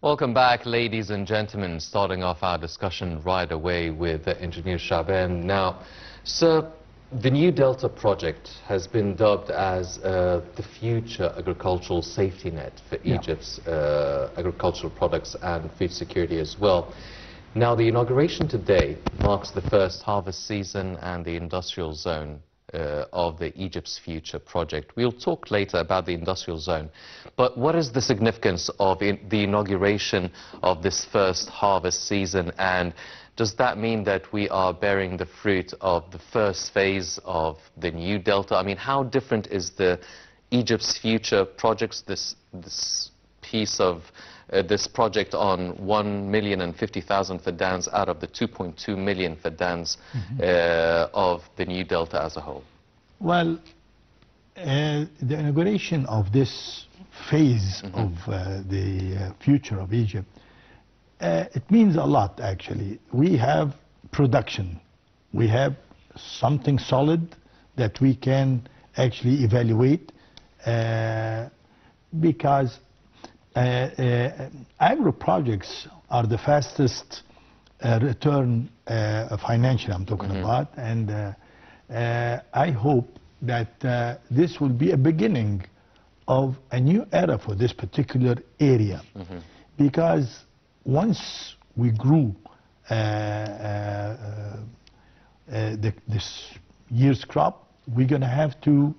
Welcome back, ladies and gentlemen. Starting off our discussion right away with Engineer Shaaban. Now, sir, the New Delta project has been dubbed as the future agricultural safety net for Egypt's agricultural products and food security as well. Now, the inauguration today marks the first harvest season and the industrial zone of the Egypt's Future project. We'll talk later about the industrial zone, but what is the significance of the inauguration of this first harvest season, and does that mean that we are bearing the fruit of the first phase of the New Delta? I mean, how different is the Egypt's Future projects, this piece of this project on 1,050,000 fadans out of the 2.2 million fadans of the New Delta as a whole? Well, the inauguration of this phase of the future of Egypt, it means a lot actually. We have production, we have something solid that we can actually evaluate because agro projects are the fastest return financially I'm talking about, and I hope that this will be a beginning of a new era for this particular area, because once we grew this year's crop, we're going to have to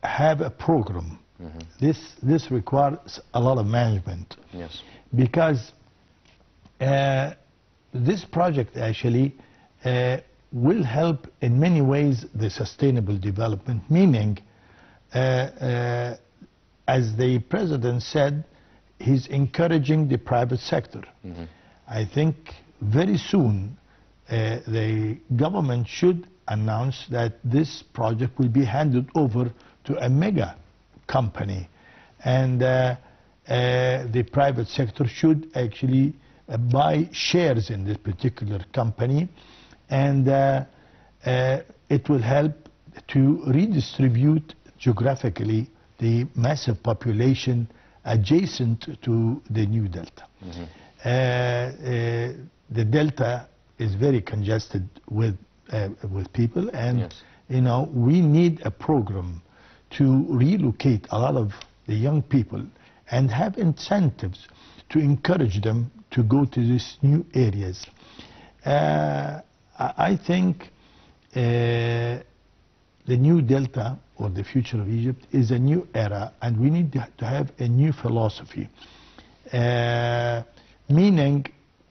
have a program. This requires a lot of management. Yes. Because this project actually will help in many ways the sustainable development, meaning as the president said, he's encouraging the private sector. I think very soon the government should announce that this project will be handed over to a mega company, and the private sector should actually buy shares in this particular company, and it will help to redistribute geographically the massive population adjacent to the New Delta. The Delta is very congested with people, and you know, we need a program to relocate a lot of the young people and have incentives to encourage them to go to these new areas. I think the New Delta, or the future of Egypt, is a new era, and we need to have a new philosophy. Meaning,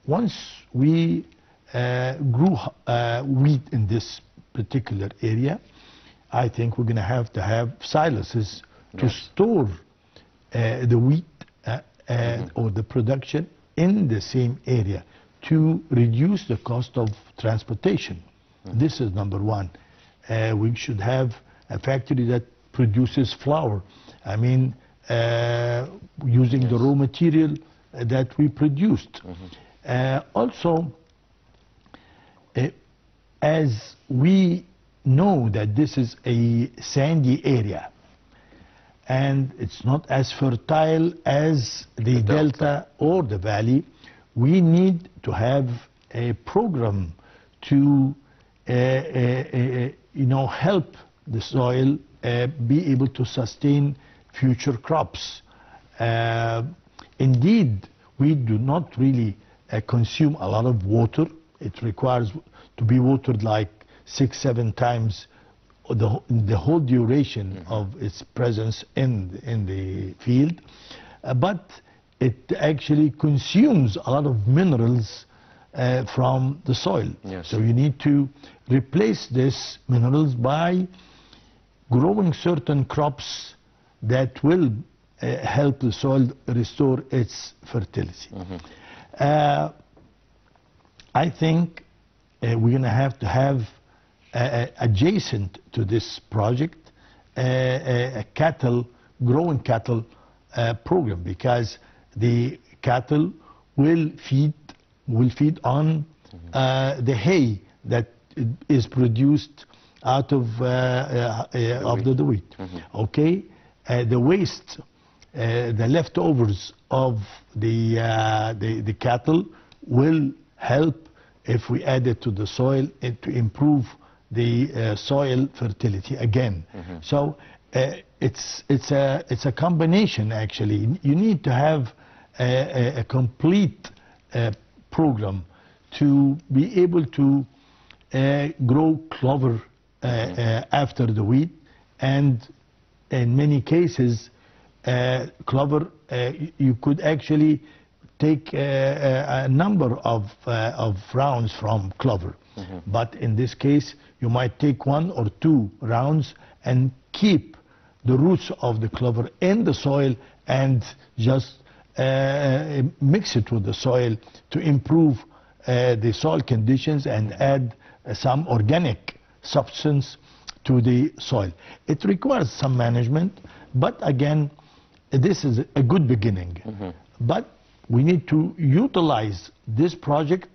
once we grew wheat in this particular area, I think we're going to have silos to store the wheat or the production in the same area to reduce the cost of transportation. This is number one. We should have a factory that produces flour. I mean, using the raw material that we produced. Also, as we know that this is a sandy area and it's not as fertile as the Delta or the valley, we need to have a program to help the soil be able to sustain future crops. Indeed, we do not really consume a lot of water. It requires to be watered like 6-7 times the whole duration of its presence in the field, but it actually consumes a lot of minerals from the soil. So you need to replace these minerals by growing certain crops that will help the soil restore its fertility. I think we're going to have adjacent to this project a growing cattle program, because the cattle will feed on the hay that is produced out of the wheat. Okay, the waste the leftovers of the cattle will help if we add it to the soil to improve the soil fertility again. So it's a combination actually. You need to have a complete program to be able to grow clover after the wheat, and in many cases clover you could actually take a number of rounds from clover. But in this case you might take 1 or 2 rounds and keep the roots of the clover in the soil and just mix it with the soil to improve the soil conditions and add some organic substance to the soil. It requires some management, but again, this is a good beginning. But we need to utilize this project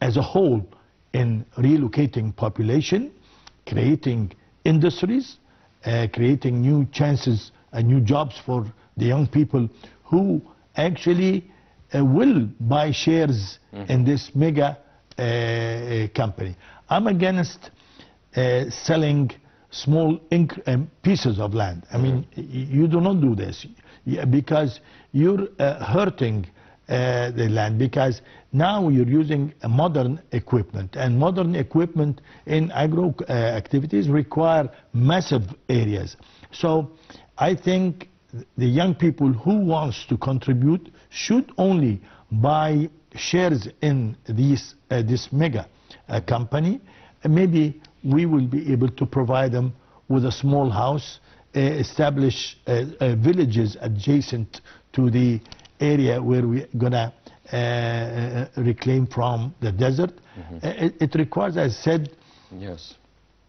as a whole in relocating population, creating industries, creating new chances and new jobs for the young people who actually will buy shares in this mega company. I'm against selling small pieces of land. I mean, you do not do this because you're hurting the land, because now you're using modern equipment, and modern equipment in agro activities require massive areas. So I think the young people who wants to contribute should only buy shares in this mega company. Maybe we will be able to provide them with a small house, establish villages adjacent to the area where we're gonna reclaim from the desert. It requires, as I said, yes,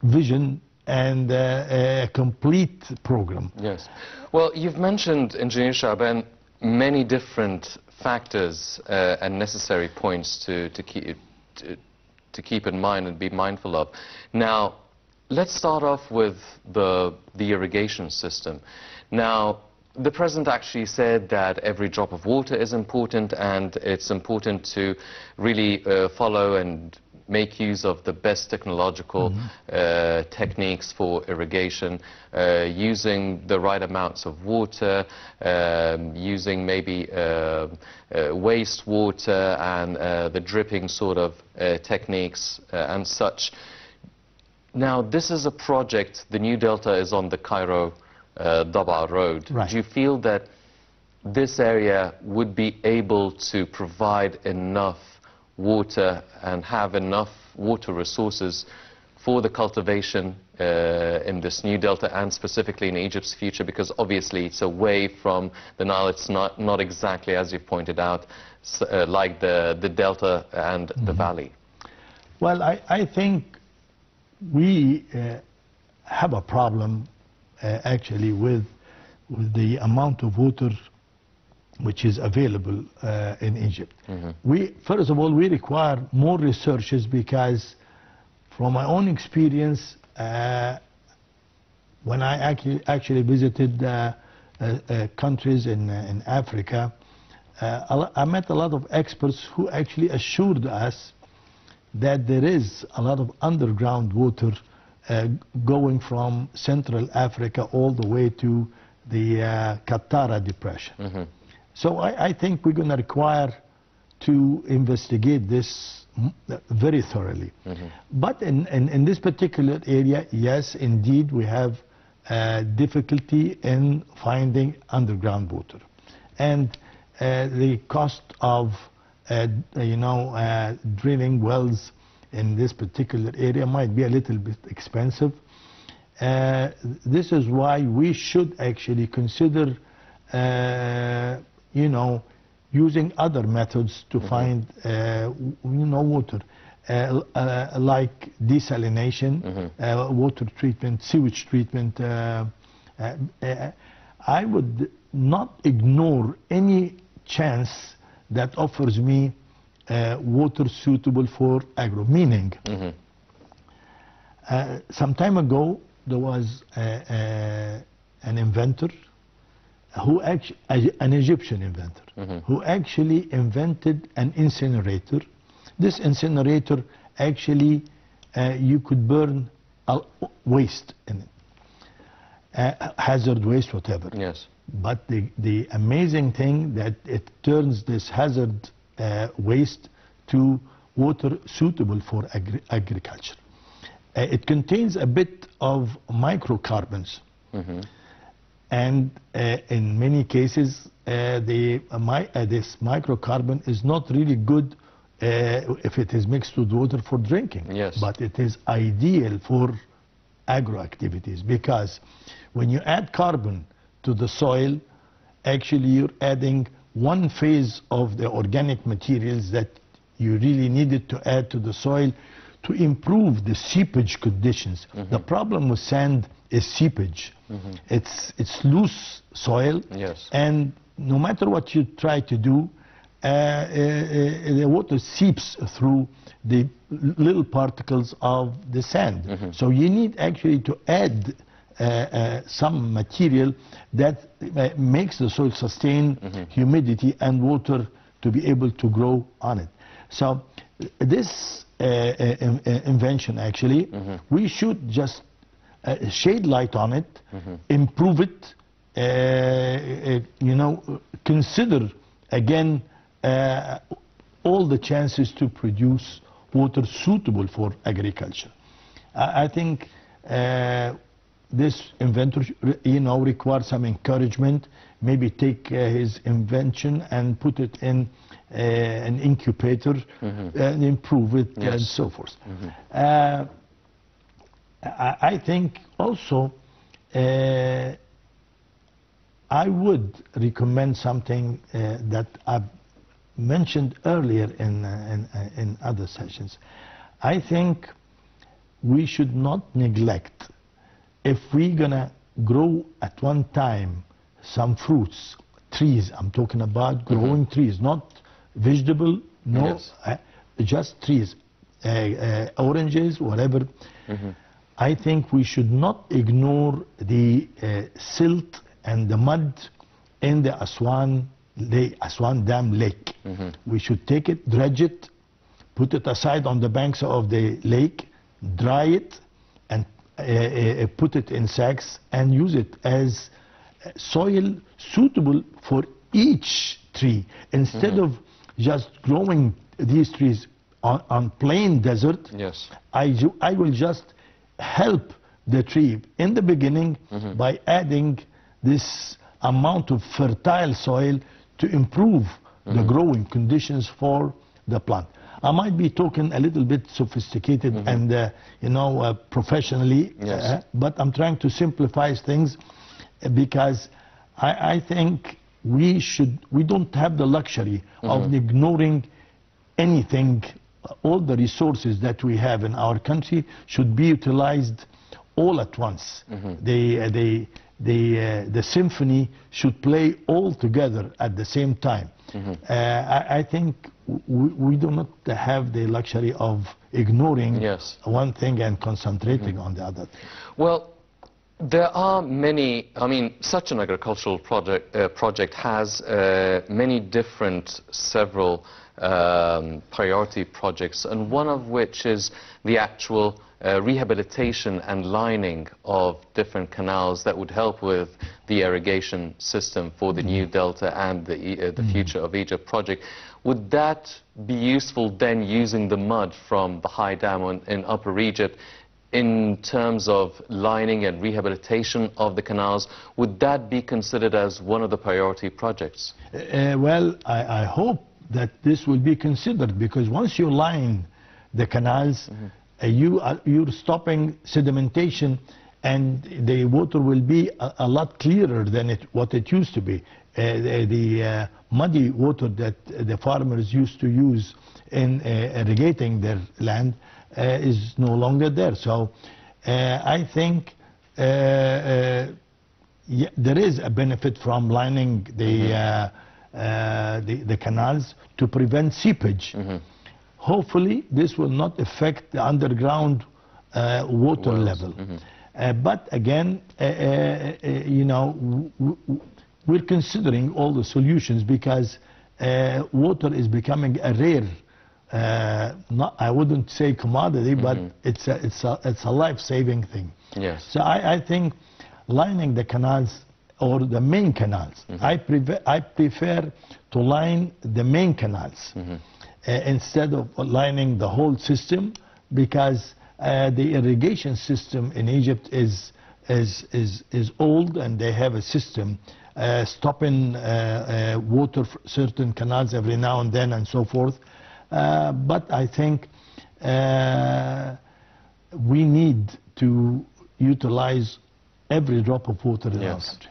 vision and a complete program. Yes. Well, you've mentioned, Engineer Shaaban, many different factors and necessary points to keep in mind and be mindful of. Now, let's start off with the irrigation system. Now, the President actually said that every drop of water is important, and it's important to really follow and make use of the best technological techniques for irrigation, using the right amounts of water, using maybe wastewater and the dripping sort of techniques and such. Now, this is a project, the new delta is on the Cairo-Daba road. Right. Do you feel that this area would be able to provide enough water and have enough water resources for the cultivation in this new delta, and specifically in Egypt's future? Because obviously it's away from the Nile. It's not exactly, as you've pointed out, like the delta and the valley. Well, I think we have a problem actually with the amount of water which is available in Egypt. First of all, we require more researches, because from my own experience, when I actually visited countries in Africa, I met a lot of experts who actually assured us that there is a lot of underground water going from Central Africa all the way to the Qattara Depression. So I think we're going to require to investigate this very thoroughly. But in this particular area, yes, indeed, we have difficulty in finding underground water. And the cost of drilling wells in this particular area might be a little bit expensive. This is why we should actually consider using other methods to find water, like desalination, water treatment, sewage treatment. I would not ignore any chance that offers me water suitable for agro. Meaning, some time ago there was an inventor an Egyptian inventor, who actually invented an incinerator. This incinerator actually, you could burn waste in it, hazard waste, whatever. Yes. But the amazing thing that it turns this hazard waste to water suitable for agriculture. It contains a bit of microcarbons. And in many cases, this microcarbon is not really good if it is mixed with water for drinking. Yes. But it is ideal for agro activities, because when you add carbon to the soil, actually you're adding one phase of the organic materials that you really needed to add to the soil to improve the seepage conditions. The problem with sand is seepage. It's loose soil, yes, and no matter what you try to do, the water seeps through the little particles of the sand. So you need actually to add some material that makes the soil sustain humidity and water to be able to grow on it. So this invention, actually, we should just shade light on it, improve it, consider again all the chances to produce water suitable for agriculture. I think this inventor, requires some encouragement. Maybe take his invention and put it in an incubator and improve it, yes, and so forth. I think also I would recommend something that I've mentioned earlier in other sessions. I think we should not neglect, if we're gonna grow at one time some fruits, trees, I'm talking about growing trees, not vegetable, no, yes, just trees, oranges, whatever. I think we should not ignore the silt and the mud in the Aswan Dam lake. We should take it, dredge it, put it aside on the banks of the lake, dry it, and put it in sacks and use it as soil suitable for each tree. Instead of just growing these trees on plain desert, yes, I will just help the tree in the beginning by adding this amount of fertile soil to improve the growing conditions for the plant. I might be talking a little bit sophisticated and professionally, yes, but I'm trying to simplify things, because I think we don't have the luxury of ignoring anything. All the resources that we have in our country should be utilized all at once. The symphony should play all together at the same time. I think we do not have the luxury of ignoring, yes, one thing and concentrating on the other thing. Well, there are many, such an agricultural project has many different, several priority projects, and one of which is the actual rehabilitation and lining of different canals that would help with the irrigation system for the new delta and the Future of Egypt project. Would that be useful then, using the mud from the high dam in Upper Egypt in terms of lining and rehabilitation of the canals? Would that be considered as one of the priority projects? Well, I hope that this will be considered, because once you line the canals, you're stopping sedimentation, and the water will be a lot clearer than what it used to be. The muddy water that the farmers used to use in irrigating their land is no longer there. So I think there is a benefit from lining the canals to prevent seepage. Hopefully this will not affect the underground water level. But again, we're considering all the solutions because water is becoming a rare, I wouldn't say commodity, but it's a life-saving thing. Yes. So I think lining the canals or the main canals, I prefer to line the main canals instead of lining the whole system, because the irrigation system in Egypt is old, and they have a system stopping water for certain canals every now and then and so forth. But I think we need to utilize every drop of water in our country.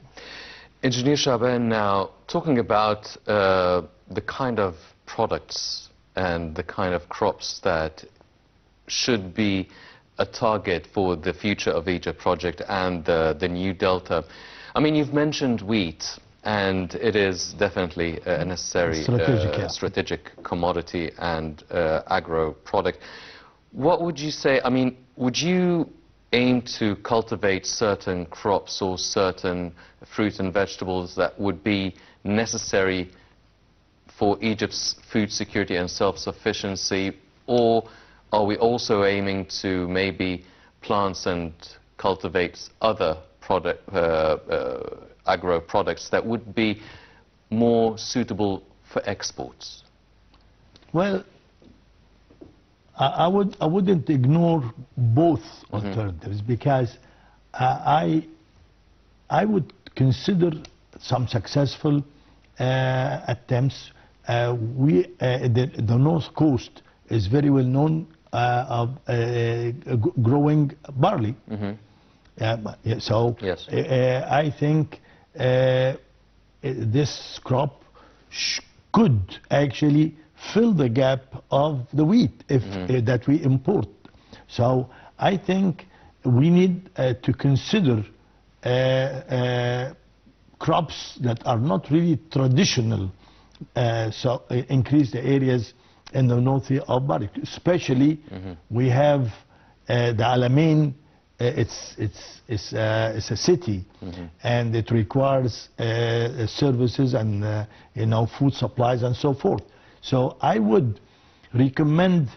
Engineer Shaaban, now talking about the kind of products and the kind of crops that should be a target for the Future of Egypt project and the new Delta. I mean, you've mentioned wheat, and it is definitely a necessary strategic commodity and agro product. What would you say, I mean, would you aim to cultivate certain crops or certain fruits and vegetables that would be necessary for Egypt's food security and self-sufficiency, or are we also aiming to maybe plant and cultivate other agro products that would be more suitable for exports? Well, I wouldn't ignore both alternatives, because I would consider some successful attempts. The North Coast is very well known of growing barley. So yes. I think this crop could actually fill the gap of the wheat that we import. So I think we need to consider crops that are not really traditional, so increase the areas in the north of barley. Especially we have the Alamein. It's a city, and it requires services and food supplies and so forth. So I would recommend,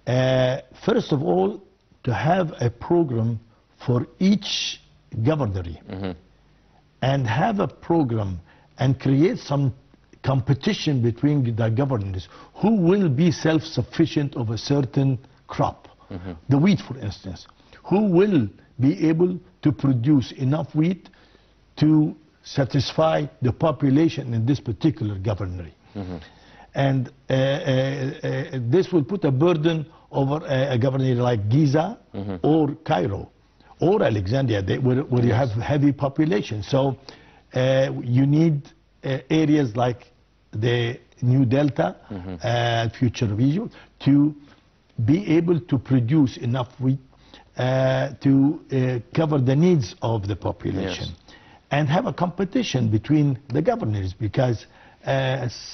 first of all, to have a program for each governorate, and have a program and create some competition between the governors who will be self-sufficient of a certain crop. The wheat, for instance, who will be able to produce enough wheat to satisfy the population in this particular governorate. And this will put a burden over a governorate like Giza or Cairo or Alexandria, where you have heavy population. So you need areas like the New Delta, Future of Egypt, to be able to produce enough wheat to cover the needs of the population. Yes. And have a competition between the governors, because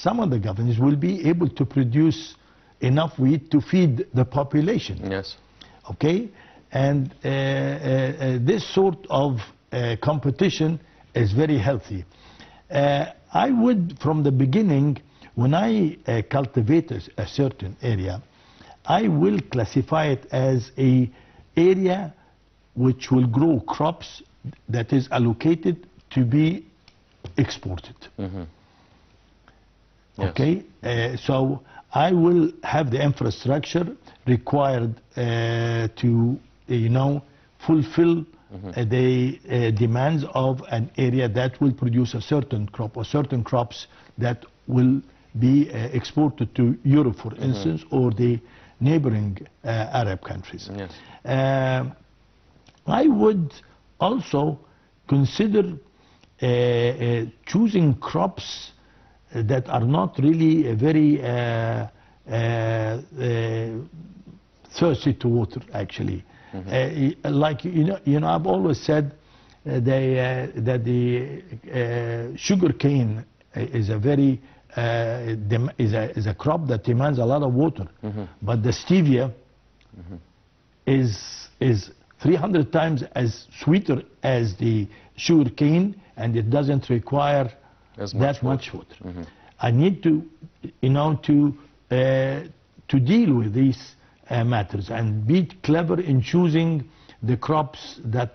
some of the governors will be able to produce enough wheat to feed the population. Yes. Okay? And this sort of competition is very healthy. I would, from the beginning, when I cultivate a certain area, I will classify it as an area which will grow crops that is allocated to be exported. Yes. Okay? So I will have the infrastructure required to, fulfill the demands of an area that will produce a certain crop, or certain crops that will be exported to Europe, for instance, or the neighboring Arab countries. Yes. I would also consider choosing crops that are not really very thirsty to water, actually. Like I've always said that the sugar cane is a very is a crop that demands a lot of water, but the stevia is 300 times as sweeter as the sugar cane, and it doesn't require that much water. I need to, to deal with these matters and be clever in choosing the crops that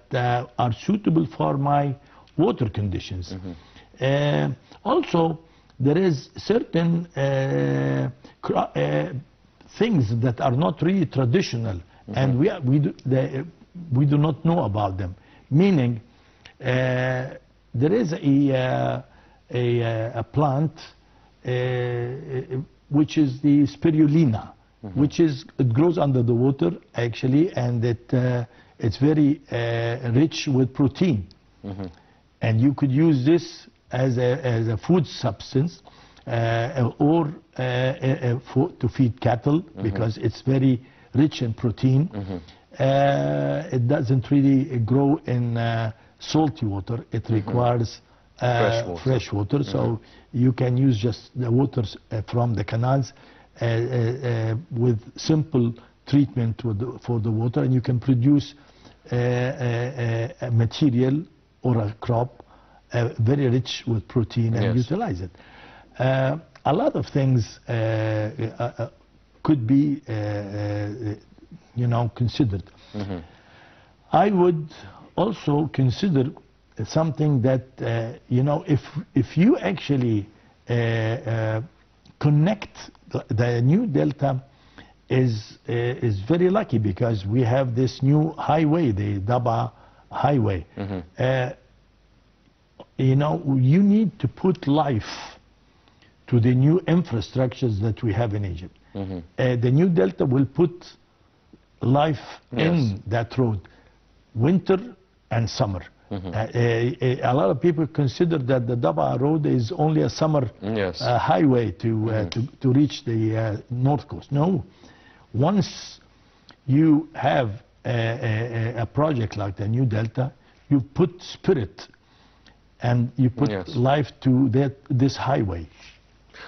are suitable for my water conditions. Also, there is certain things that are not really traditional, and we do not know about them. Meaning, there is a plant which is the spirulina, it grows under the water actually, and it's very rich with protein. And you could use this as a food substance or to feed cattle, because it's very rich in protein. It doesn't really grow in salty water. It requires fresh water. So you can use just the waters from the canals with simple treatment for the water, and you can produce a material or a crop very rich with protein and utilize it. A lot of things could be considered. I would also consider something that if you actually connect the new delta is very lucky, because we have this new highway, the Daba highway. You need to put life to the new infrastructures that we have in Egypt. The new delta will put life in that road, winter and summer. A lot of people consider that the Daba road is only a summer highway to reach the north coast. No, once you have a project like the new delta, you put spirit and you put life to this highway.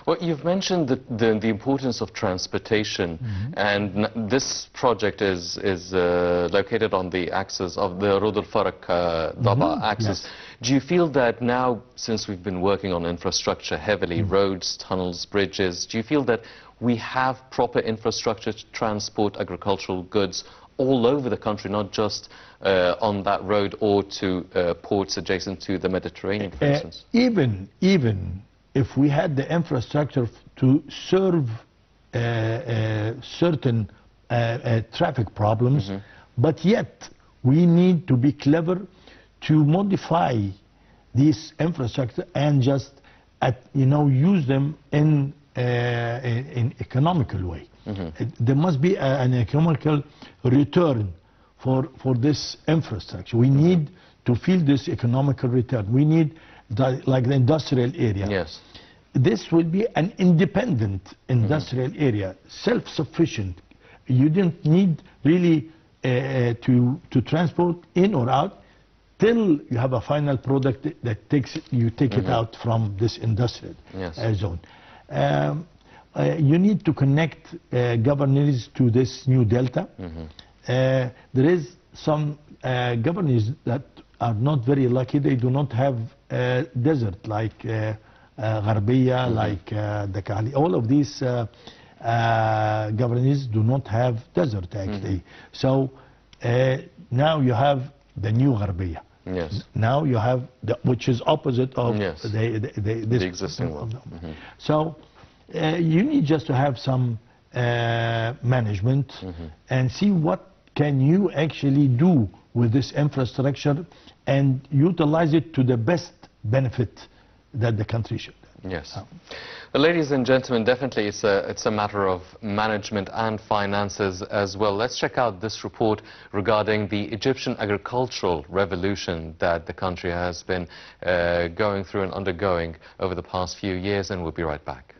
Well, you've mentioned the importance of transportation, and this project is located on the axis of the Road al-Farak Daba axis. Do you feel that now, since we've been working on infrastructure heavily, roads, tunnels, bridges, do you feel that we have proper infrastructure to transport agricultural goods all over the country, not just on that road or to ports adjacent to the Mediterranean, for instance? Even if we had the infrastructure to serve certain traffic problems, but yet we need to be clever to modify this infrastructure and just use them in economical way. There must be an economical return for this infrastructure. We need to feel this economical return. We need like the industrial area. This will be an independent industrial area, self-sufficient. You don't need really to transport in or out till you have a final product that you take it out from this industrial zone. You need to connect governors to this new delta. There is some governors that are not very lucky. They do not have desert like Gharbiya, like Dakali. All of these governors do not have desert actually. So now you have the new Gharbiya. Now you have which is opposite of the existing one. So you need just to have some management and see what can you actually do with this infrastructure and utilize it to the best benefit that the country should. Well, ladies and gentlemen, definitely it's a matter of management and finances as well. Let's check out this report regarding the Egyptian agricultural revolution that the country has been going through and undergoing over the past few years, and we'll be right back.